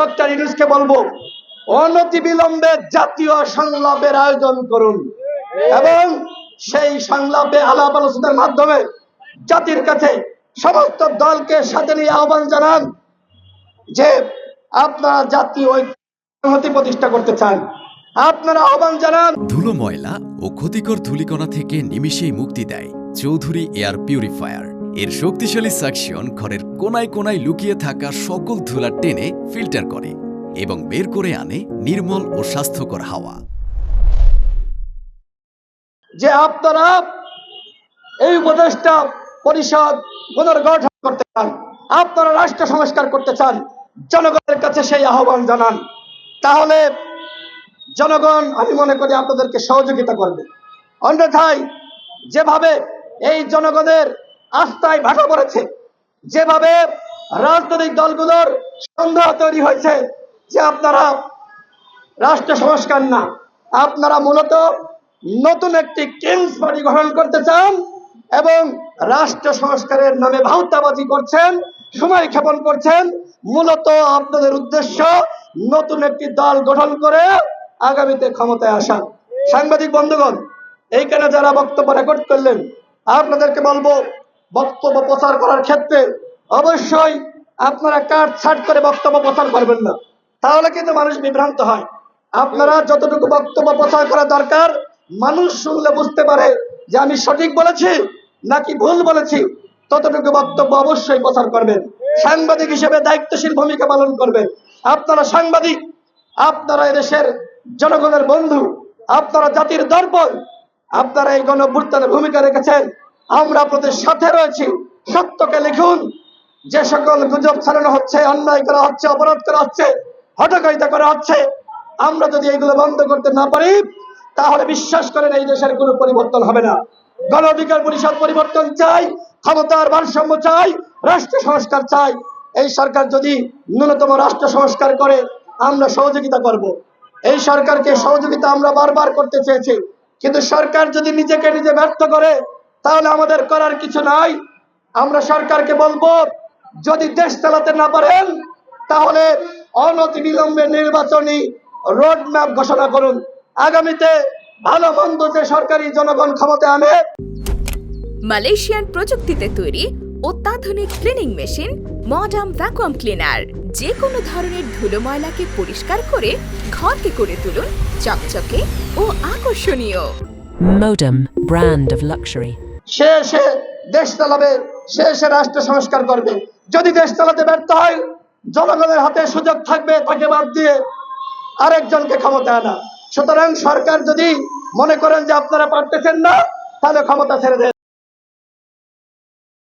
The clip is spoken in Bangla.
ডক্টর ইউনূসকে বলবো, অনতিবিলম্বে জাতীয় সংলাপের আয়োজন করুন এবং সেই সংলাপে আলাপ আলোচনার মাধ্যমে জাতির কাছে সমস্ত দলকে সাথে নিয়ে আহ্বান জানান যে আপনারা জাতীয় ঐক্য প্রতিষ্ঠা করতে চান। আপনারা আহ্বান জানান। ধুলো, ময়লা ও ক্ষতিকর ধূলিকণা থেকে নিমিষেই মুক্তি দেয় চৌধুরী এয়ার পিউরিফায়ার। এর শক্তিশালী সাকশন ঘরের কোনায় কোনায় লুকিয়ে থাকা সকল ধুলা টেনে ফিল্টার করে এবং বের করে আনে নির্মল ও স্বাস্থ্যকর হাওয়া। যে আপনারা এই উপদেষ্টা পরিষদ পুনর্গঠন করতে চান, আপনারা রাষ্ট্র সংস্কার করতে চান, জনগণের কাছে সেই আহ্বান জানান। তাহলে জনগণ আমি মনে করি আপনাদেরকে সহযোগিতা করবে। অন্যথায় যেভাবে এই জনগণের আস্থায় ভাটা পড়েছে, যেভাবে রাজনৈতিক দলগুলোর সন্দেহ তৈরি হয়েছে যে আপনারা রাষ্ট্র সংস্কার না, আপনারা মূলত নতুন একটি কিংস পার্টি গঠন করতে চান এবং রাষ্ট্র সংস্কারের নামে ভাউতাবাজি করছেন, সময় ক্ষেপণ করছেন। মূলত আপনাদের উদ্দেশ্য নতুন একটি দল গঠন করে আগামীতে ক্ষমতায় আসা। সাংবাদিক বন্ধুগণ, এইখানে যারা বক্তব্য রেকর্ড করলেন, আপনাদেরকে বলবো, বক্তব্য প্রচার করার ক্ষেত্রে অবশ্যই আপনারা কাট ছাট করে বক্তব্য প্রচার করবেন না, তাহলে কিন্তু মানুষ বিভ্রান্ত হয়। আপনারা যতটুকু বক্তব্য প্রচার করা দরকার, মানুষ শুনলে বুঝতে পারে যে আমি সঠিক বলেছি নাকি ভুল বলেছি, ততটুকু বক্তব্য অবশ্যই প্রচার করবেন। সাংবাদিক হিসেবে দায়িত্বশীল ভূমিকা পালন করবেন। আপনারা সাংবাদিক, আপনারা এদেশের জনগণের বন্ধু, আপনারা জাতির দর্পণ, আপনারা এই গণঅভ্যুত্থানে ভূমিকা রেখেছেন। আমরা আপনাদের সাথে রয়েছি। সত্যকে লিখুন। যে সকল গুজব ছড়ানো হচ্ছে, অন্যায় করা হচ্ছে, অপরাধ করা হচ্ছে, হঠকারিতা করা হচ্ছে, আমরা যদি এগুলো বন্ধ করতে না পারি, তাহলে বিশ্বাস করেন এই দেশের কোনো পরিবর্তন হবে না। গণ অধিকার পরিষদ পরিবর্তন চাই, ক্ষমতার ভারসাম্য চাই, রাষ্ট্র সংস্কার চাই। এই সরকার যদি ন্যূনতম রাষ্ট্র সংস্কার করে, আমরা সহযোগিতা করব। এই সরকারকে সহযোগিতা আমরা বারবার করতে চেয়েছি, কিন্তু সরকার যদি নিজেকে নিজে ব্যর্থ করে, তাহলে আমাদের করার কিছু নাই। আমরা সরকারকে বলবো, যদি দেশ চালাতে না পারেন, তাহলে অনতিবিলম্বে নির্বাচনী রোড ম্যাপ ঘোষণা করুন। আগামীতে ভালো মন্দ যে সরকারি জনগণ ক্ষমতায় আনে। মালয়েশিয়ান প্রযুক্তিতে তৈরি অত্যাধুনিক cleaning machine modern vacuum cleaner যে কোনো ধরনের ধুলো ময়লাকে পরিষ্কার করে ঘরকে করে তুলুন চকচকে ও আকর্ষণীয়। Modem, brand of luxury. সে দেশ চালাবে, সে রাষ্ট্র সংস্কার করবে। যদি দেশ চালাতে ব্যর্থ হয়, জনগণের হাতে সুযোগ থাকবে তাকে বাদ দিয়ে আরেকজনকে ক্ষমতা আনা। সুতরাং সরকার যদি মনে করেন যে আপনারা পারতেছেন না, তাহলে ক্ষমতা ছেড়ে দেন।